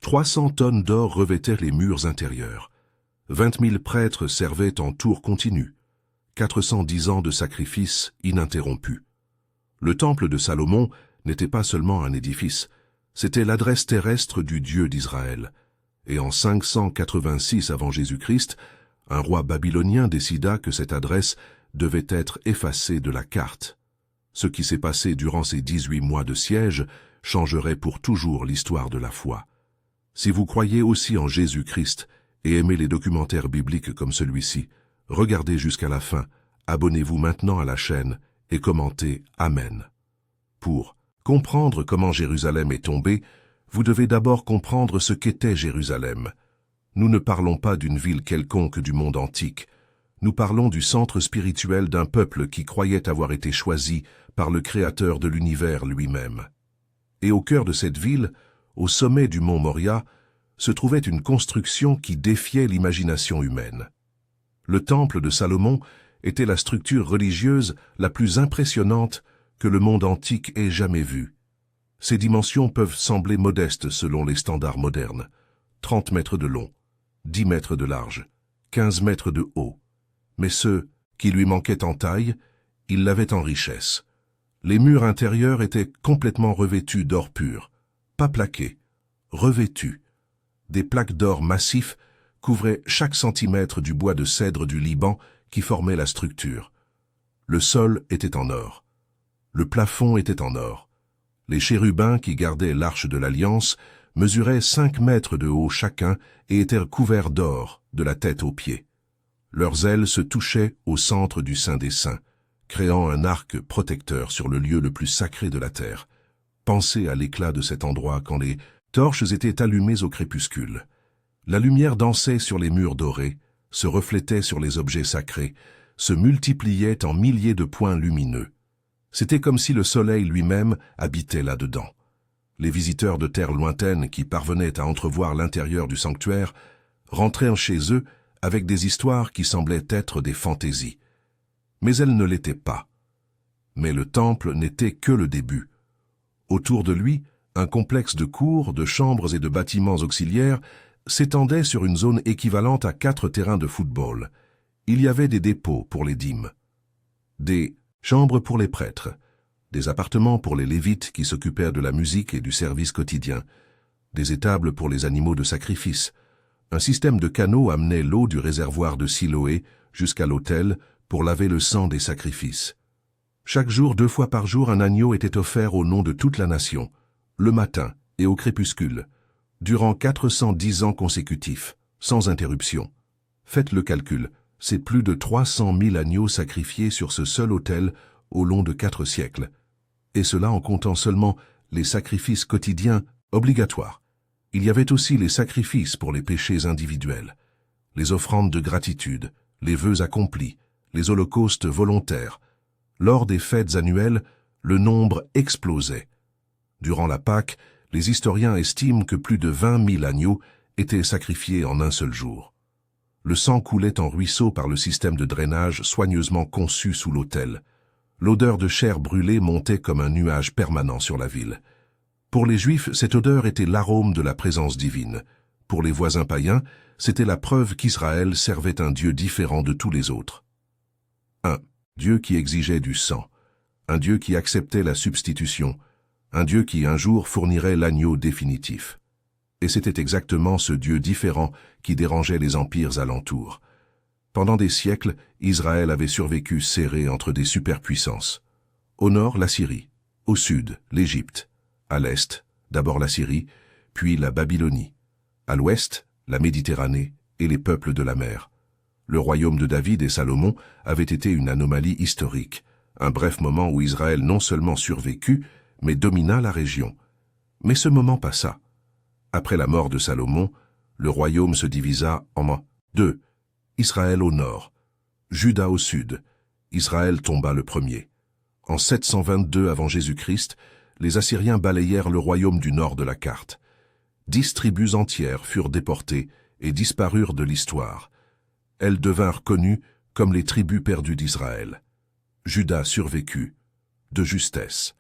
300 tonnes d'or revêtaient les murs intérieurs. 20 000 prêtres servaient en tour continu. 410 ans de sacrifices ininterrompus. Le temple de Salomon n'était pas seulement un édifice, c'était l'adresse terrestre du Dieu d'Israël. Et en 586 avant Jésus-Christ, un roi babylonien décida que cette adresse devait être effacée de la carte. Ce qui s'est passé durant ces 18 mois de siège changerait pour toujours l'histoire de la foi. Si vous croyez aussi en Jésus-Christ et aimez les documentaires bibliques comme celui-ci, regardez jusqu'à la fin, abonnez-vous maintenant à la chaîne et commentez Amen. Pour comprendre comment Jérusalem est tombée, vous devez d'abord comprendre ce qu'était Jérusalem. Nous ne parlons pas d'une ville quelconque du monde antique. Nous parlons du centre spirituel d'un peuple qui croyait avoir été choisi par le Créateur de l'univers lui-même. Et au cœur de cette ville, au sommet du mont Moria, se trouvait une construction qui défiait l'imagination humaine. Le temple de Salomon était la structure religieuse la plus impressionnante que le monde antique ait jamais vue. Ses dimensions peuvent sembler modestes selon les standards modernes. 30 mètres de long, 10 mètres de large, 15 mètres de haut. Mais ceux qui lui manquaient en taille, il l'avait en richesse. Les murs intérieurs étaient complètement revêtus d'or pur, pas plaqués, revêtus. Des plaques d'or massifs couvraient chaque centimètre du bois de cèdre du Liban qui formait la structure. Le sol était en or. Le plafond était en or. Les chérubins qui gardaient l'arche de l'Alliance mesuraient 5 mètres de haut chacun et étaient couverts d'or de la tête aux pieds. Leurs ailes se touchaient au centre du Saint des Saints, créant un arc protecteur sur le lieu le plus sacré de la terre. Pensez à l'éclat de cet endroit quand les torches étaient allumées au crépuscule. La lumière dansait sur les murs dorés, se reflétait sur les objets sacrés, se multipliait en milliers de points lumineux. C'était comme si le soleil lui-même habitait là-dedans. Les visiteurs de terres lointaines qui parvenaient à entrevoir l'intérieur du sanctuaire rentraient chez eux avec des histoires qui semblaient être des fantaisies. Mais elles ne l'étaient pas. Mais le temple n'était que le début. Autour de lui, un complexe de cours, de chambres et de bâtiments auxiliaires s'étendait sur une zone équivalente à 4 terrains de football. Il y avait des dépôts pour les dîmes, des chambres pour les prêtres, des appartements pour les lévites qui s'occupèrent de la musique et du service quotidien, des étables pour les animaux de sacrifice. Un système de canaux amenait l'eau du réservoir de Siloé jusqu'à l'autel pour laver le sang des sacrifices. Chaque jour, 2 fois par jour, un agneau était offert au nom de toute la nation, le matin et au crépuscule, durant 410 ans consécutifs, sans interruption. Faites le calcul, c'est plus de 300 000 agneaux sacrifiés sur ce seul autel au long de 4 siècles, et cela en comptant seulement les sacrifices quotidiens obligatoires. Il y avait aussi les sacrifices pour les péchés individuels, les offrandes de gratitude, les vœux accomplis, les holocaustes volontaires. Lors des fêtes annuelles, le nombre explosait. Durant la Pâque, les historiens estiment que plus de 20 000 agneaux étaient sacrifiés en un seul jour. Le sang coulait en ruisseaux par le système de drainage soigneusement conçu sous l'autel. L'odeur de chair brûlée montait comme un nuage permanent sur la ville. Pour les Juifs, cette odeur était l'arôme de la présence divine. Pour les voisins païens, c'était la preuve qu'Israël servait un Dieu différent de tous les autres. Un Dieu qui exigeait du sang, un Dieu qui acceptait la substitution, un Dieu qui un jour fournirait l'agneau définitif. Et c'était exactement ce Dieu différent qui dérangeait les empires alentours. Pendant des siècles, Israël avait survécu serré entre des superpuissances. Au nord, la Syrie, au sud, l'Égypte, à l'est, d'abord la Syrie, puis la Babylonie, à l'ouest, la Méditerranée et les peuples de la mer. Le royaume de David et Salomon avait été une anomalie historique, un bref moment où Israël non seulement survécut, mais domina la région. Mais ce moment passa. Après la mort de Salomon, le royaume se divisa en 2. Israël au nord, Juda au sud. Israël tomba le premier. En 722 avant Jésus-Christ, les Assyriens balayèrent le royaume du nord de la carte. 10 tribus entières furent déportées et disparurent de l'histoire. Elles devinrent connues comme les tribus perdues d'Israël. Juda survécut, de justesse.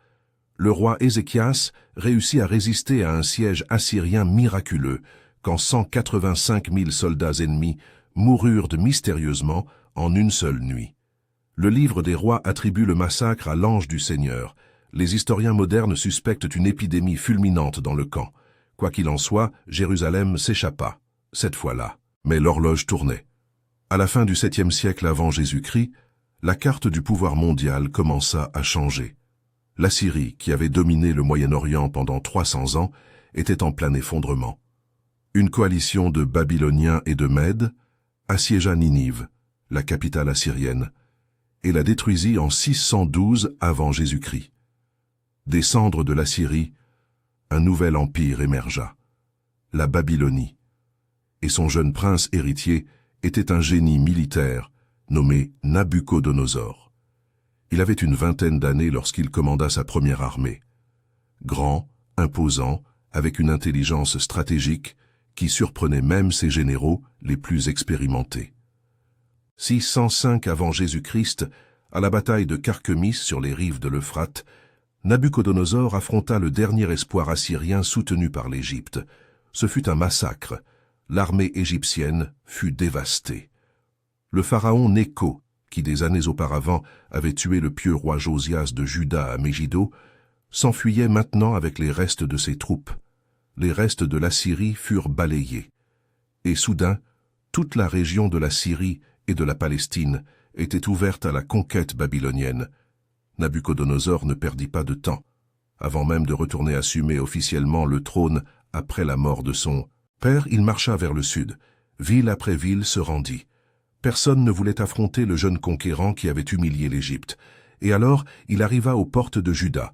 Le roi Ézéchias réussit à résister à un siège assyrien miraculeux quand 185 000 soldats ennemis moururent mystérieusement en une seule nuit. Le livre des rois attribue le massacre à l'ange du Seigneur. Les historiens modernes suspectent une épidémie fulminante dans le camp. Quoi qu'il en soit, Jérusalem s'échappa, cette fois-là. Mais l'horloge tournait. À la fin du 7e siècle avant Jésus-Christ, la carte du pouvoir mondial commença à changer. L'Assyrie, qui avait dominé le Moyen-Orient pendant 300 ans, était en plein effondrement. Une coalition de Babyloniens et de Mèdes assiégea Ninive, la capitale assyrienne, et la détruisit en 612 avant Jésus-Christ. Des cendres de l'Assyrie, un nouvel empire émergea, la Babylonie, et son jeune prince héritier était un génie militaire nommé Nabuchodonosor. Il avait une vingtaine d'années lorsqu'il commanda sa première armée. Grand, imposant, avec une intelligence stratégique qui surprenait même ses généraux les plus expérimentés. 605 avant Jésus-Christ, à la bataille de Carchemish sur les rives de l'Euphrate, Nabuchodonosor affronta le dernier espoir assyrien soutenu par l'Égypte. Ce fut un massacre. L'armée égyptienne fut dévastée. Le pharaon Nécho, qui des années auparavant avait tué le pieux roi Josias de Juda à Megiddo, s'enfuyait maintenant avec les restes de ses troupes. Les restes de l'Assyrie furent balayés. Et soudain, toute la région de la Syrie et de la Palestine était ouverte à la conquête babylonienne. Nabuchodonosor ne perdit pas de temps, avant même de retourner assumer officiellement le trône après la mort de son père. Il marcha vers le sud. Ville après ville se rendit. Personne ne voulait affronter le jeune conquérant qui avait humilié l'Égypte. Et alors, il arriva aux portes de Juda.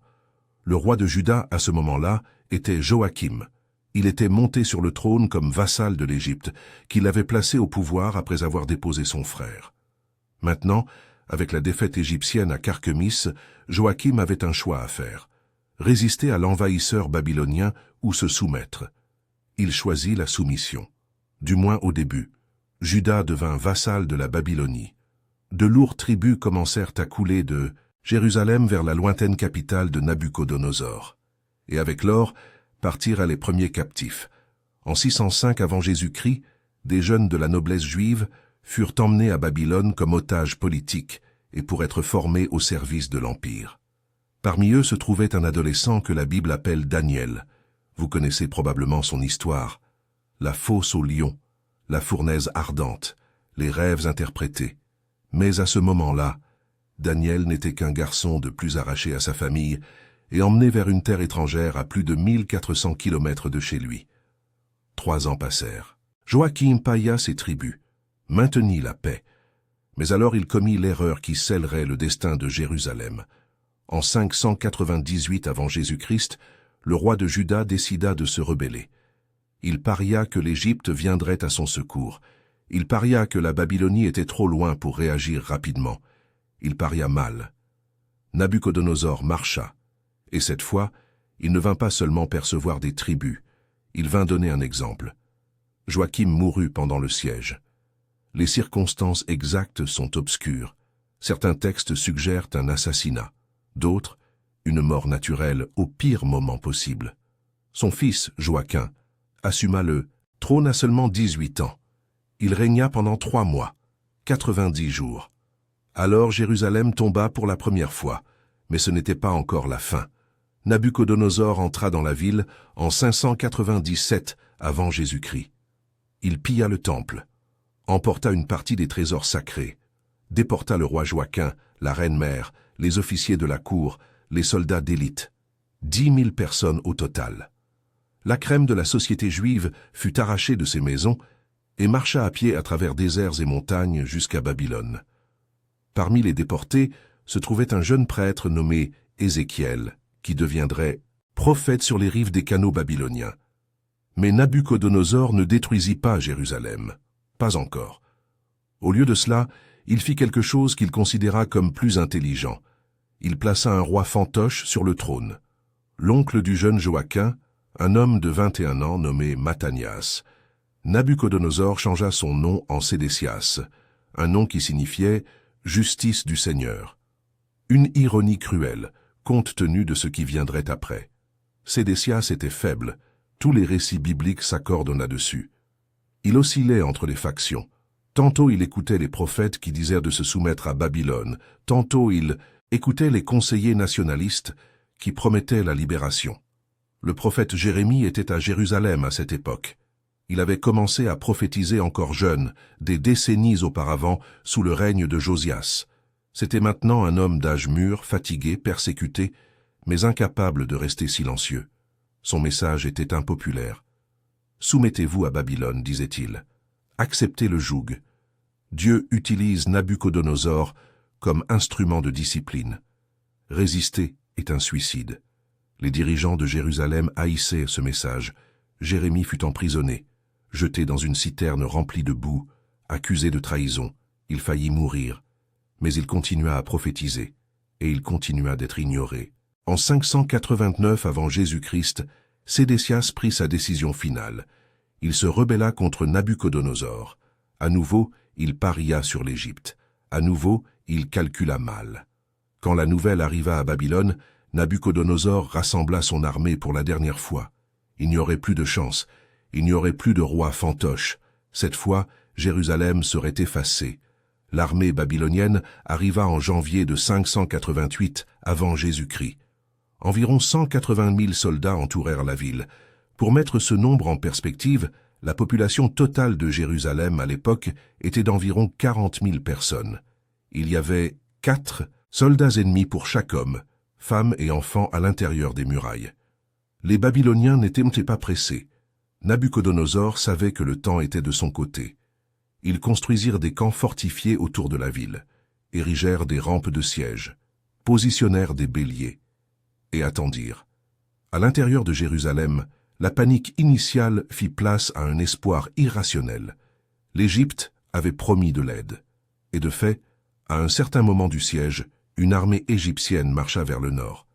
Le roi de Juda, à ce moment-là, était Joachim. Il était monté sur le trône comme vassal de l'Égypte, qu'il avait placé au pouvoir après avoir déposé son frère. Maintenant, avec la défaite égyptienne à Carchemish, Joachim avait un choix à faire. Résister à l'envahisseur babylonien ou se soumettre. Il choisit la soumission. Du moins au début. Juda devint vassal de la Babylonie. De lourds tributs commencèrent à couler de Jérusalem vers la lointaine capitale de Nabuchodonosor. Et avec l'or, partirent les premiers captifs. En 605 avant Jésus-Christ, des jeunes de la noblesse juive furent emmenés à Babylone comme otages politiques et pour être formés au service de l'Empire. Parmi eux se trouvait un adolescent que la Bible appelle Daniel. Vous connaissez probablement son histoire. La fosse au lion, la fournaise ardente, les rêves interprétés. Mais à ce moment-là, Daniel n'était qu'un garçon de plus arraché à sa famille et emmené vers une terre étrangère à plus de 1400 kilomètres de chez lui. 3 ans passèrent. Joachim pailla ses tribus, maintenit la paix. Mais alors il commit l'erreur qui scellerait le destin de Jérusalem. En 598 avant Jésus-Christ, le roi de Juda décida de se rebeller. Il paria que l'Égypte viendrait à son secours. Il paria que la Babylonie était trop loin pour réagir rapidement. Il paria mal. Nabuchodonosor marcha. Et cette fois, il ne vint pas seulement percevoir des tribus, il vint donner un exemple. Joachim mourut pendant le siège. Les circonstances exactes sont obscures. Certains textes suggèrent un assassinat, d'autres, une mort naturelle au pire moment possible. Son fils, Joachim, assuma le trône à seulement 18 ans. Il régna pendant 3 mois, 90 jours. Alors Jérusalem tomba pour la première fois, mais ce n'était pas encore la fin. Nabuchodonosor entra dans la ville en 597 avant Jésus-Christ. Il pilla le temple, emporta une partie des trésors sacrés, déporta le roi Joachim, la reine-mère, les officiers de la cour, les soldats d'élite. 10 000 personnes au total. La crème de la société juive fut arrachée de ses maisons et marcha à pied à travers déserts et montagnes jusqu'à Babylone. Parmi les déportés se trouvait un jeune prêtre nommé Ézéchiel, qui deviendrait prophète sur les rives des canaux babyloniens. Mais Nabuchodonosor ne détruisit pas Jérusalem. Pas encore. Au lieu de cela, il fit quelque chose qu'il considéra comme plus intelligent. Il plaça un roi fantoche sur le trône. L'oncle du jeune Joachim, un homme de 21 ans nommé Mattanias. Nabuchodonosor changea son nom en Sédécias, un nom qui signifiait « justice du Seigneur ». Une ironie cruelle. compte tenu de ce qui viendrait après. Sédécias était faible, tous les récits bibliques s'accordent là-dessus. Il oscillait entre les factions. Tantôt il écoutait les prophètes qui disaient de se soumettre à Babylone, tantôt il écoutait les conseillers nationalistes qui promettaient la libération. Le prophète Jérémie était à Jérusalem à cette époque. Il avait commencé à prophétiser encore jeune, des décennies auparavant, sous le règne de Josias. C'était maintenant un homme d'âge mûr, fatigué, persécuté, mais incapable de rester silencieux. Son message était impopulaire. « Soumettez-vous à Babylone, disait-il. Acceptez le joug. Dieu utilise Nabuchodonosor comme instrument de discipline. Résister est un suicide. » Les dirigeants de Jérusalem haïssaient ce message. Jérémie fut emprisonné, jeté dans une citerne remplie de boue, accusé de trahison. Il faillit mourir, mais il continua à prophétiser, et il continua d'être ignoré. En 589 avant Jésus-Christ, Sédécias prit sa décision finale. Il se rebella contre Nabuchodonosor. À nouveau, il paria sur l'Égypte. À nouveau, il calcula mal. Quand la nouvelle arriva à Babylone, Nabuchodonosor rassembla son armée pour la dernière fois. Il n'y aurait plus de chance, il n'y aurait plus de roi fantoche. Cette fois, Jérusalem serait effacée. L'armée babylonienne arriva en janvier de 588 avant Jésus-Christ. Environ 180 000 soldats entourèrent la ville. Pour mettre ce nombre en perspective, la population totale de Jérusalem à l'époque était d'environ 40 000 personnes. Il y avait 4 soldats ennemis pour chaque homme, femmes et enfants à l'intérieur des murailles. Les Babyloniens n'étaient pas pressés. Nabuchodonosor savait que le temps était de son côté. Ils construisirent des camps fortifiés autour de la ville, érigèrent des rampes de siège, positionnèrent des béliers et attendirent. À l'intérieur de Jérusalem, la panique initiale fit place à un espoir irrationnel. L'Égypte avait promis de l'aide. Et de fait, à un certain moment du siège, une armée égyptienne marcha vers le nord.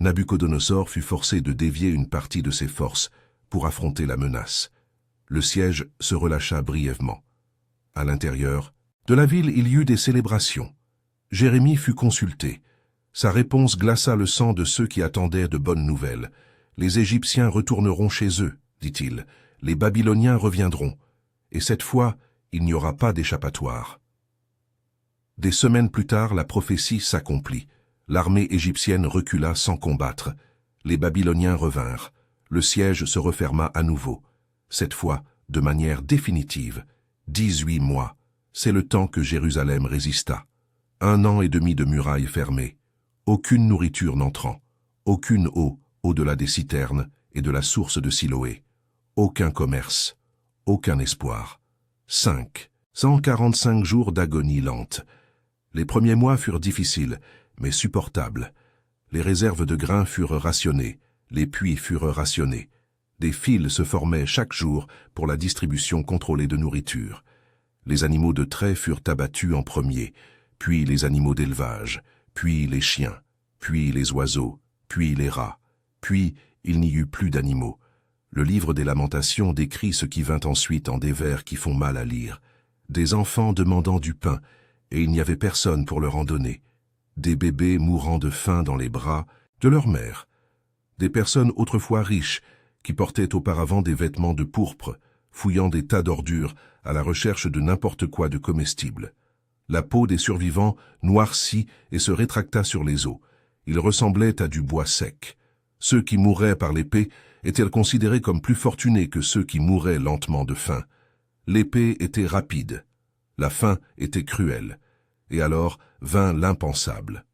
Nabuchodonosor fut forcé de dévier une partie de ses forces pour affronter la menace. Le siège se relâcha brièvement. À l'intérieur de la ville, il y eut des célébrations. Jérémie fut consulté. Sa réponse glaça le sang de ceux qui attendaient de bonnes nouvelles. « Les Égyptiens retourneront chez eux, dit-il. Les Babyloniens reviendront. Et cette fois, il n'y aura pas d'échappatoire. » Des semaines plus tard, la prophétie s'accomplit. L'armée égyptienne recula sans combattre. Les Babyloniens revinrent. Le siège se referma à nouveau. Cette fois, de manière définitive. 18 mois. C'est le temps que Jérusalem résista. 1 an et demi de murailles fermées. Aucune nourriture n'entrant. Aucune eau au-delà des citernes et de la source de Siloé. Aucun commerce. Aucun espoir. 145 jours d'agonie lente. Les premiers mois furent difficiles, mais supportables. Les réserves de grains furent rationnées, les puits furent rationnés. Des files se formaient chaque jour pour la distribution contrôlée de nourriture. Les animaux de trait furent abattus en premier, puis les animaux d'élevage, puis les chiens, puis les oiseaux, puis les rats, puis il n'y eut plus d'animaux. Le livre des Lamentations décrit ce qui vint ensuite en des vers qui font mal à lire. Des enfants demandant du pain, et il n'y avait personne pour leur en donner. Des bébés mourant de faim dans les bras de leur mère. Des personnes autrefois riches, qui portaient auparavant des vêtements de pourpre, fouillant des tas d'ordures à la recherche de n'importe quoi de comestible. La peau des survivants noircit et se rétracta sur les os. Ils ressemblaient à du bois sec. Ceux qui mouraient par l'épée étaient considérés comme plus fortunés que ceux qui mouraient lentement de faim. L'épée était rapide, la faim était cruelle, et alors vint l'impensable.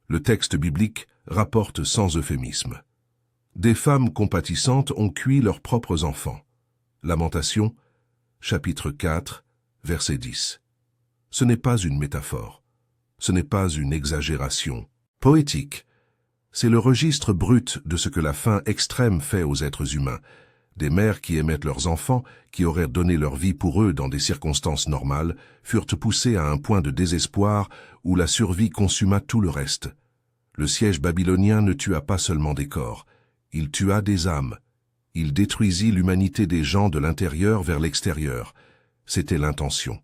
Le texte biblique rapporte sans euphémisme. Des femmes compatissantes ont cuit leurs propres enfants. Lamentations, chapitre 4, verset 10. Ce n'est pas une métaphore, ce n'est pas une exagération poétique. C'est le registre brut de ce que la faim extrême fait aux êtres humains, des mères qui aimaient leurs enfants, qui auraient donné leur vie pour eux dans des circonstances normales, furent poussées à un point de désespoir où la survie consuma tout le reste. Le siège babylonien ne tua pas seulement des corps, il tua des âmes. Il détruisit l'humanité des gens de l'intérieur vers l'extérieur. C'était l'intention.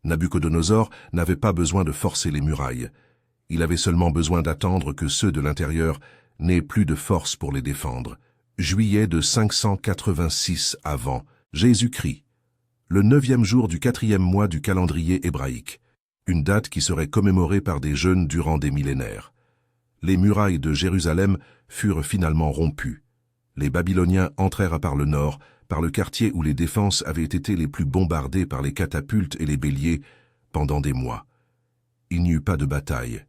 Nabuchodonosor n'avait pas besoin de forcer les murailles. Il avait seulement besoin d'attendre que ceux de l'intérieur n'aient plus de force pour les défendre. Juillet de 586 avant Jésus-Christ. Le 9e jour du 4e mois du calendrier hébraïque, une date qui serait commémorée par des jeûnes durant des millénaires. Les murailles de Jérusalem furent finalement rompues. Les Babyloniens entrèrent par le nord, par le quartier où les défenses avaient été les plus bombardées par les catapultes et les béliers pendant des mois. Il n'y eut pas de bataille.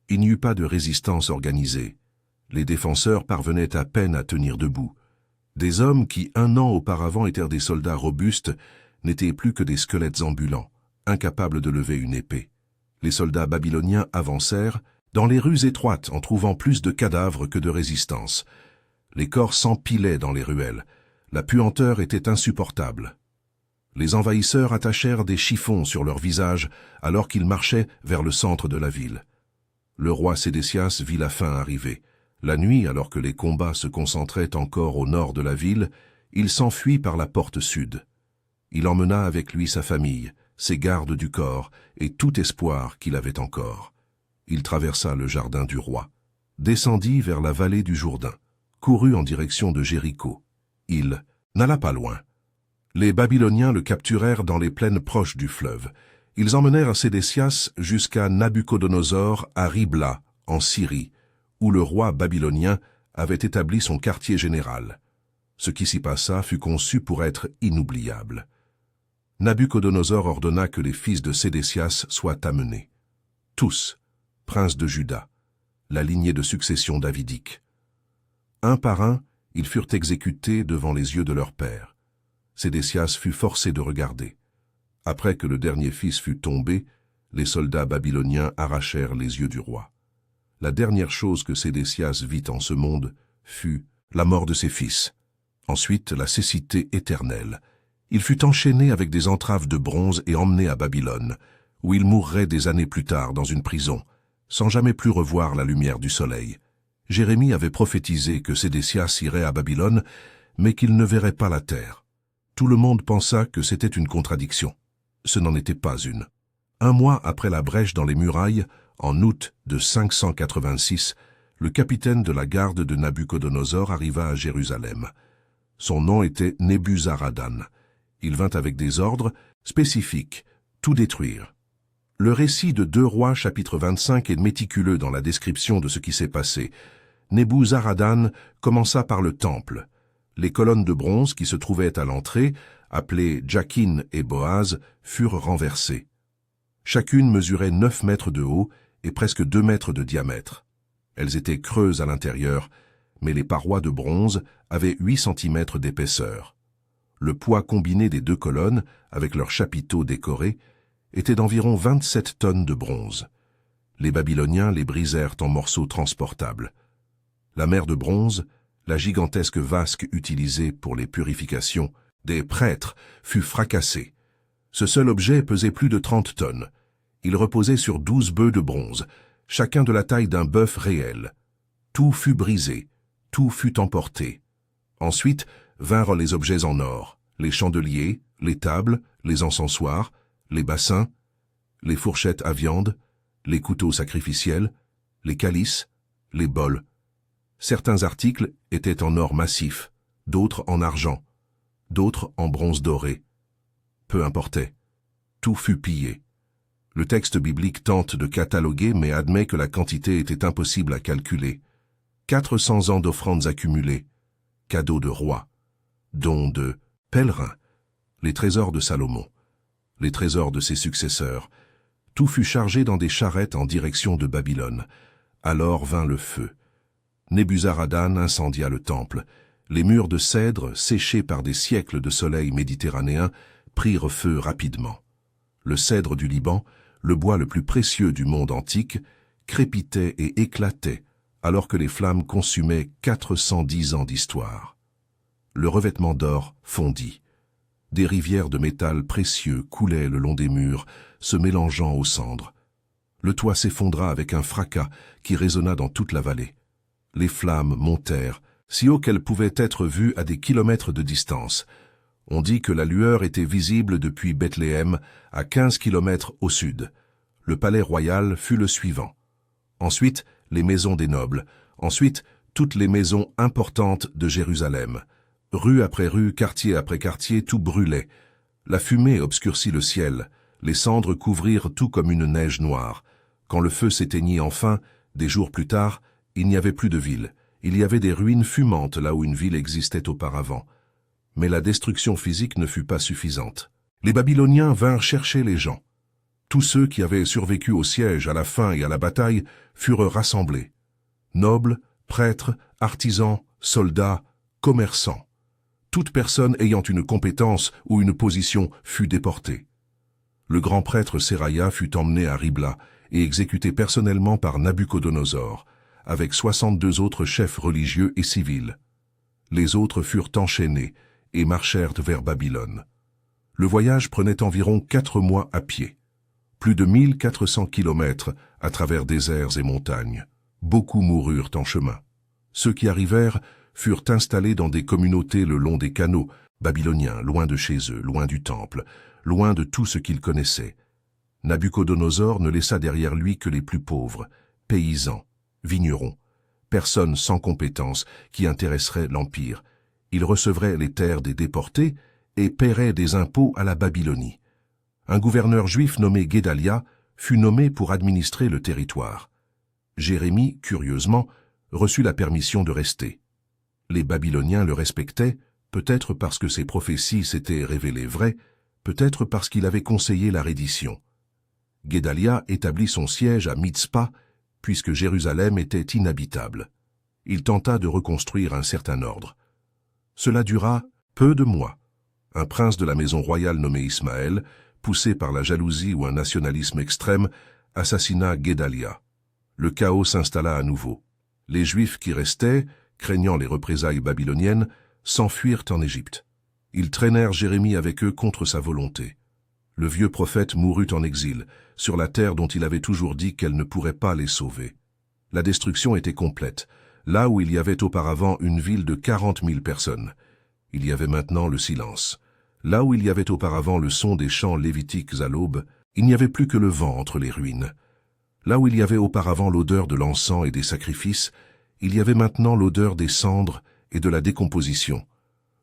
Il n'y eut pas de résistance organisée. Les défenseurs parvenaient à peine à tenir debout. Des hommes qui, 1 an auparavant, étaient des soldats robustes, n'étaient plus que des squelettes ambulants, incapables de lever une épée. Les soldats babyloniens avancèrent dans les rues étroites en trouvant plus de cadavres que de résistance. Les corps s'empilaient dans les ruelles. La puanteur était insupportable. Les envahisseurs attachèrent des chiffons sur leurs visages alors qu'ils marchaient vers le centre de la ville. Le roi Sédécias vit la fin arriver. La nuit, alors que les combats se concentraient encore au nord de la ville, il s'enfuit par la porte sud. Il emmena avec lui sa famille, ses gardes du corps et tout espoir qu'il avait encore. Il traversa le jardin du roi, descendit vers la vallée du Jourdain, courut en direction de Jéricho. Il n'alla pas loin. Les Babyloniens le capturèrent dans les plaines proches du fleuve. Ils emmenèrent Sédécias jusqu'à Nabuchodonosor à Ribla, en Syrie, où le roi babylonien avait établi son quartier général. Ce qui s'y passa fut conçu pour être inoubliable. Nabuchodonosor ordonna que les fils de Sédécias soient amenés. Tous, princes de Juda, la lignée de succession davidique. Un par un, ils furent exécutés devant les yeux de leur père. Sédécias fut forcé de regarder. Après que le dernier fils fut tombé, les soldats babyloniens arrachèrent les yeux du roi. La dernière chose que Sédécias vit en ce monde fut la mort de ses fils. Ensuite, la cécité éternelle. Il fut enchaîné avec des entraves de bronze et emmené à Babylone, où il mourrait des années plus tard dans une prison, sans jamais plus revoir la lumière du soleil. Jérémie avait prophétisé que Sédécias irait à Babylone, mais qu'il ne verrait pas la terre. Tout le monde pensa que c'était une contradiction. Ce n'en était pas une. 1 mois après la brèche dans les murailles, en août de 586, le capitaine de la garde de Nabuchodonosor arriva à Jérusalem. Son nom était Nebuzaradan. Il vint avec des ordres spécifiques, tout détruire. Le récit de 2 Rois chapitre 25 est méticuleux dans la description de ce qui s'est passé. Nebuzaradan commença par le temple. Les colonnes de bronze qui se trouvaient à l'entrée, appelées Jakin et Boaz, furent renversées. Chacune mesurait 9 mètres de haut et presque 2 mètres de diamètre. Elles étaient creuses à l'intérieur, mais les parois de bronze avaient 8 centimètres d'épaisseur. Le poids combiné des 2 colonnes, avec leurs chapiteaux décorés, était d'environ 27 tonnes de bronze. Les Babyloniens les brisèrent en morceaux transportables. La mer de bronze, la gigantesque vasque utilisée pour les purifications des prêtres, fut fracassée. Ce seul objet pesait plus de 30 tonnes. Il reposait sur 12 bœufs de bronze, chacun de la taille d'un bœuf réel. Tout fut brisé, tout fut emporté. Ensuite vinrent les objets en or, les chandeliers, les tables, les encensoirs, les bassins, les fourchettes à viande, les couteaux sacrificiels, les calices, les bols. Certains articles étaient en or massif, d'autres en argent, d'autres en bronze doré. Peu importait. Tout fut pillé. Le texte biblique tente de cataloguer mais admet que la quantité était impossible à calculer. 400 ans d'offrandes accumulées, cadeaux de rois, dons de pèlerins, les trésors de Salomon, les trésors de ses successeurs. Tout fut chargé dans des charrettes en direction de Babylone. Alors vint le feu. Nebuzaradan incendia le temple. Les murs de cèdre, séchés par des siècles de soleil méditerranéen, prirent feu rapidement. Le cèdre du Liban, le bois le plus précieux du monde antique, crépitait et éclatait, alors que les flammes consumaient 410 ans d'histoire. Le revêtement d'or fondit. Des rivières de métal précieux coulaient le long des murs, se mélangeant aux cendres. Le toit s'effondra avec un fracas qui résonna dans toute la vallée. Les flammes montèrent, si haut qu'elles pouvaient être vues à des kilomètres de distance. On dit que la lueur était visible depuis Bethléem, à 15 kilomètres au sud. Le palais royal fut le suivant. Ensuite, les maisons des nobles. Ensuite, toutes les maisons importantes de Jérusalem. Rue après rue, quartier après quartier, tout brûlait. La fumée obscurcit le ciel. Les cendres couvrirent tout comme une neige noire. Quand le feu s'éteignit enfin, des jours plus tard, il n'y avait plus de ville. Il y avait des ruines fumantes là où une ville existait auparavant. Mais la destruction physique ne fut pas suffisante. Les Babyloniens vinrent chercher les gens. Tous ceux qui avaient survécu au siège, à la faim et à la bataille furent rassemblés. Nobles, prêtres, artisans, soldats, commerçants. Toute personne ayant une compétence ou une position fut déportée. Le grand prêtre Seraya fut emmené à Ribla et exécuté personnellement par Nabuchodonosor, avec 62 autres chefs religieux et civils. Les autres furent enchaînés et marchèrent vers Babylone. Le voyage prenait environ 4 mois à pied. Plus de 1400 kilomètres à travers déserts et montagnes. Beaucoup moururent en chemin. Ceux qui arrivèrent furent installés dans des communautés le long des canaux babyloniens, loin de chez eux, loin du temple, loin de tout ce qu'ils connaissaient. Nabuchodonosor ne laissa derrière lui que les plus pauvres, paysans, vignerons, personnes sans compétences qui intéresseraient l'Empire. Il recevrait les terres des déportés et paierait des impôts à la Babylonie. Un gouverneur juif nommé Guédalia fut nommé pour administrer le territoire. Jérémie, curieusement, reçut la permission de rester. Les Babyloniens le respectaient, peut-être parce que ses prophéties s'étaient révélées vraies, peut-être parce qu'il avait conseillé la reddition. Guédalia établit son siège à Mitzpa, puisque Jérusalem était inhabitable. Il tenta de reconstruire un certain ordre. Cela dura peu de mois. Un prince de la maison royale nommé Ismaël, poussé par la jalousie ou un nationalisme extrême, assassina Guédalia. Le chaos s'installa à nouveau. Les Juifs qui restaient, craignant les représailles babyloniennes, s'enfuirent en Égypte. Ils traînèrent Jérémie avec eux contre sa volonté. Le vieux prophète mourut en exil, sur la terre dont il avait toujours dit qu'elle ne pourrait pas les sauver. La destruction était complète. Là où il y avait auparavant une ville de 40 000 personnes, il y avait maintenant le silence. Là où il y avait auparavant le son des chants lévitiques à l'aube, il n'y avait plus que le vent entre les ruines. Là où il y avait auparavant l'odeur de l'encens et des sacrifices, il y avait maintenant l'odeur des cendres et de la décomposition.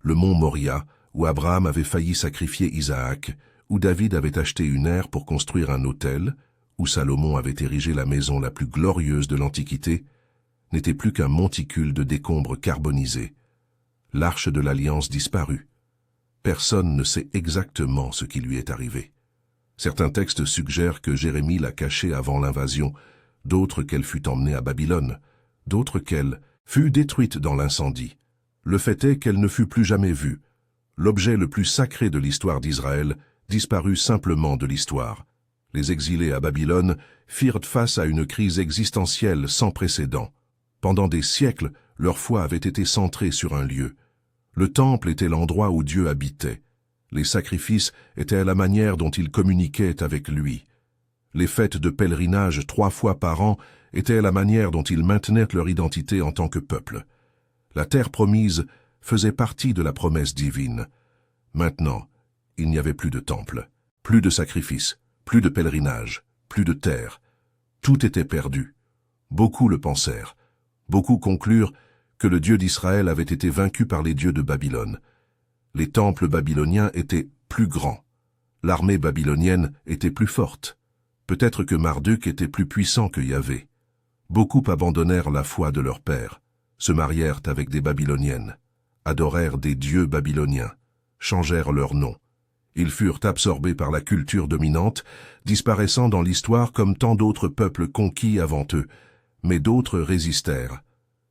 Le mont Moria, où Abraham avait failli sacrifier Isaac, où David avait acheté une aire pour construire un autel, où Salomon avait érigé la maison la plus glorieuse de l'Antiquité, n'était plus qu'un monticule de décombres carbonisés. L'arche de l'Alliance disparut. Personne ne sait exactement ce qui lui est arrivé. Certains textes suggèrent que Jérémie l'a cachée avant l'invasion, d'autres qu'elle fut emmenée à Babylone, d'autres qu'elle fut détruite dans l'incendie. Le fait est qu'elle ne fut plus jamais vue. L'objet le plus sacré de l'histoire d'Israël disparut simplement de l'histoire. Les exilés à Babylone firent face à une crise existentielle sans précédent. Pendant des siècles, leur foi avait été centrée sur un lieu. Le temple était l'endroit où Dieu habitait. Les sacrifices étaient la manière dont ils communiquaient avec lui. Les fêtes de pèlerinage 3 fois par an étaient la manière dont ils maintenaient leur identité en tant que peuple. La terre promise faisait partie de la promesse divine. Maintenant, il n'y avait plus de temple, plus de sacrifices, plus de pèlerinage, plus de terre. Tout était perdu. Beaucoup le pensèrent. Beaucoup conclurent que le Dieu d'Israël avait été vaincu par les dieux de Babylone. Les temples babyloniens étaient plus grands. L'armée babylonienne était plus forte. Peut-être que Marduk était plus puissant que Yahvé. Beaucoup abandonnèrent la foi de leur père, se marièrent avec des Babyloniennes, adorèrent des dieux babyloniens, changèrent leur nom. Ils furent absorbés par la culture dominante, disparaissant dans l'histoire comme tant d'autres peuples conquis avant eux, mais d'autres résistèrent.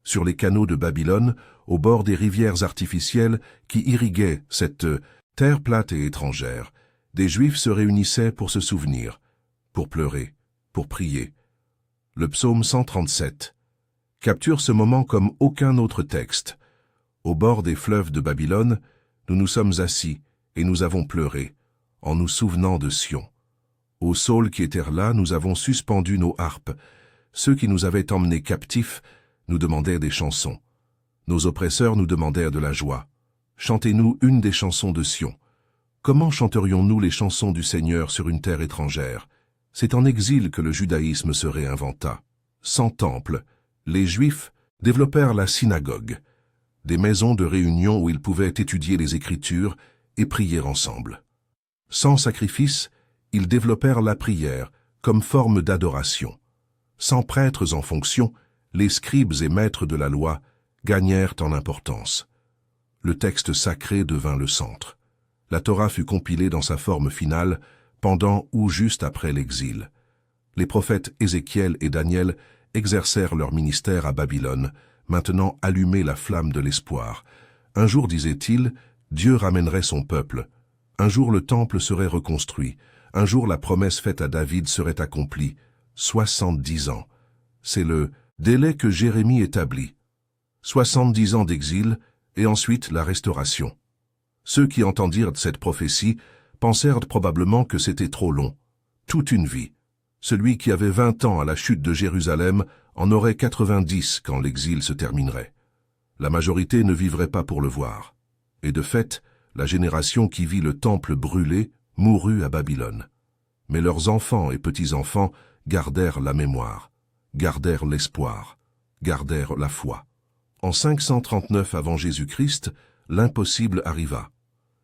Sur les canaux de Babylone, au bord des rivières artificielles qui irriguaient cette terre plate et étrangère, des Juifs se réunissaient pour se souvenir, pour pleurer, pour prier. Le psaume 137 capture ce moment comme aucun autre texte. Au bord des fleuves de Babylone, nous nous sommes assis et nous avons pleuré, en nous souvenant de Sion. Aux saules qui étaient là, nous avons suspendu nos harpes. Ceux qui nous avaient emmenés captifs nous demandaient des chansons. Nos oppresseurs nous demandèrent de la joie. Chantez-nous une des chansons de Sion. Comment chanterions-nous les chansons du Seigneur sur une terre étrangère? C'est en exil que le judaïsme se réinventa. sans temple, les Juifs développèrent la synagogue, des maisons de réunion où ils pouvaient étudier les Écritures et prier ensemble. Sans sacrifice, ils développèrent la prière comme forme d'adoration. Sans prêtres en fonction, les scribes et maîtres de la loi gagnèrent en importance. Le texte sacré devint le centre. La Torah fut compilée dans sa forme finale pendant ou juste après l'exil. Les prophètes Ézéchiel et Daniel exercèrent leur ministère à Babylone, maintenant allumé la flamme de l'espoir. Un jour, disait-il, Dieu ramènerait son peuple. Un jour le temple serait reconstruit. Un jour la promesse faite à David serait accomplie. 70 ans. C'est le délai que Jérémie établit. 70 ans d'exil et ensuite la restauration. Ceux qui entendirent cette prophétie pensèrent probablement que c'était trop long. Toute une vie. Celui qui avait 20 ans à la chute de Jérusalem en aurait 90 quand l'exil se terminerait. La majorité ne vivrait pas pour le voir. Et de fait, la génération qui vit le temple brûlé mourut à Babylone. Mais leurs enfants et petits-enfants gardèrent la mémoire, gardèrent l'espoir, gardèrent la foi. En 539 avant Jésus-Christ, l'impossible arriva.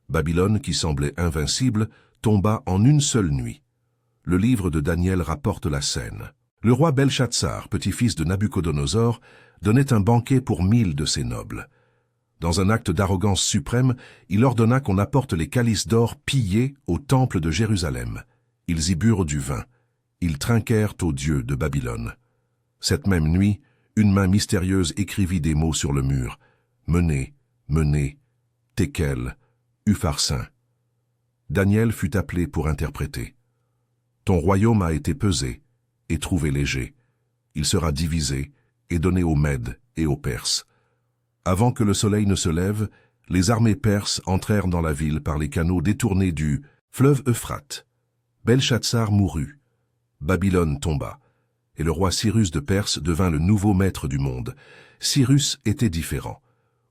Babylone, qui semblait invincible, tomba en une seule nuit. Le livre de Daniel rapporte la scène. Le roi Belshazzar, petit-fils de Nabuchodonosor, donnait un banquet pour 1000 de ses nobles. Dans un acte d'arrogance suprême, il ordonna qu'on apporte les calices d'or pillés au temple de Jérusalem. Ils y burent du vin. Ils trinquèrent aux dieux de Babylone. Cette même nuit, une main mystérieuse écrivit des mots sur le mur. Menez, menez, Tekel, Upharsin. Daniel fut appelé pour interpréter. Ton royaume a été pesé et trouvé léger. Il sera divisé et donné aux Mèdes et aux Perses. Avant que le soleil ne se lève, les armées perses entrèrent dans la ville par les canaux détournés du fleuve Euphrate. Belshazzar mourut. Babylone tomba. Et le roi Cyrus de Perse devint le nouveau maître du monde. Cyrus était différent.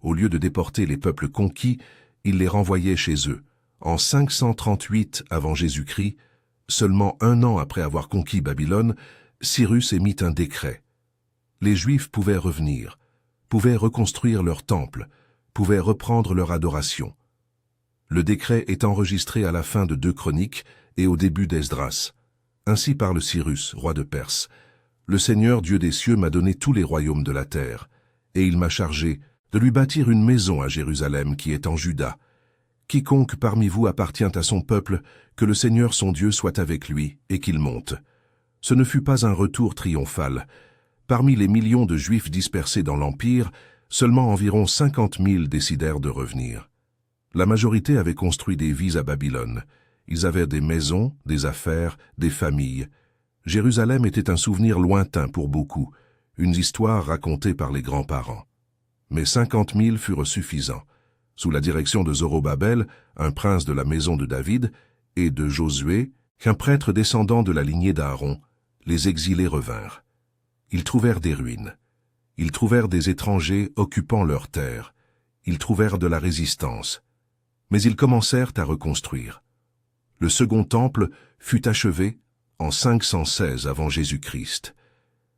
Au lieu de déporter les peuples conquis, il les renvoyait chez eux. En 538 avant Jésus-Christ, seulement 1 an après avoir conquis Babylone, Cyrus émit un décret. Les Juifs pouvaient revenir, pouvaient reconstruire leur temple, pouvaient reprendre leur adoration. Le décret est enregistré à la fin de 2 Chroniques et au début d'Esdras. Ainsi parle Cyrus, roi de Perse. Le Seigneur, Dieu des cieux, m'a donné tous les royaumes de la terre, et il m'a chargé de lui bâtir une maison à Jérusalem qui est en Juda. Quiconque parmi vous appartient à son peuple, que le Seigneur son Dieu soit avec lui et qu'il monte. Ce ne fut pas un retour triomphal. Parmi les millions de Juifs dispersés dans l'Empire, seulement environ 50 000 décidèrent de revenir. La majorité avait construit des vies à Babylone. Ils avaient des maisons, des affaires, des familles. Jérusalem était un souvenir lointain pour beaucoup, une histoire racontée par les grands-parents. Mais 50 000 furent suffisants. Sous la direction de Zorobabel, un prince de la maison de David, et de Josué, qu'un prêtre descendant de la lignée d'Aaron, les exilés revinrent. Ils trouvèrent des ruines. Ils trouvèrent des étrangers occupant leurs terres. Ils trouvèrent de la résistance. Mais ils commencèrent à reconstruire. Le second temple fut achevé en 516 avant Jésus-Christ.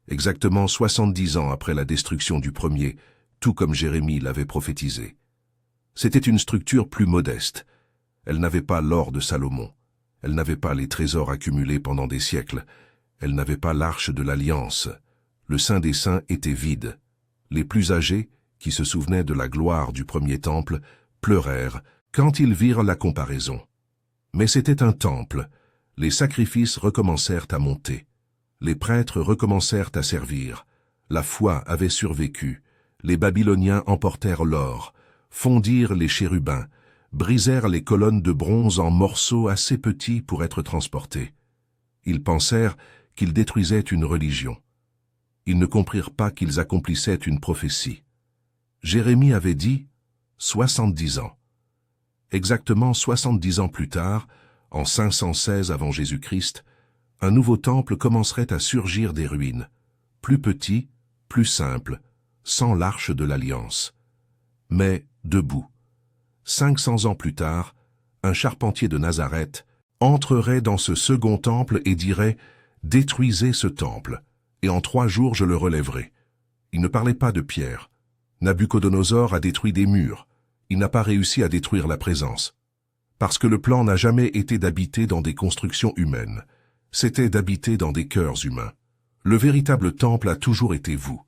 Exactement 70 ans après la destruction du premier, tout comme Jérémie l'avait prophétisé. C'était une structure plus modeste. Elle n'avait pas l'or de Salomon. Elle n'avait pas les trésors accumulés pendant des siècles. Elle n'avait pas l'arche de l'Alliance. Le Saint des Saints était vide. Les plus âgés, qui se souvenaient de la gloire du premier temple, pleurèrent quand ils virent la comparaison. Mais c'était un temple. Les sacrifices recommencèrent à monter. Les prêtres recommencèrent à servir. La foi avait survécu. Les Babyloniens emportèrent l'or, fondirent les chérubins, brisèrent les colonnes de bronze en morceaux assez petits pour être transportés. Ils pensèrent qu'ils détruisaient une religion. Ils ne comprirent pas qu'ils accomplissaient une prophétie. Jérémie avait dit « 70 ans ». Exactement 70 ans plus tard, en 516 avant Jésus-Christ, un nouveau temple commencerait à surgir des ruines, plus petit, plus simple, sans l'arche de l'Alliance. Mais debout. 500 ans plus tard, un charpentier de Nazareth entrerait dans ce second temple et dirait « Détruisez ce temple, et en 3 jours je le relèverai. Il ne parlait pas de pierre. Nabuchodonosor a détruit des murs. Il n'a pas réussi à détruire la présence. Parce que le plan n'a jamais été d'habiter dans des constructions humaines. C'était d'habiter dans des cœurs humains. Le véritable temple a toujours été vous.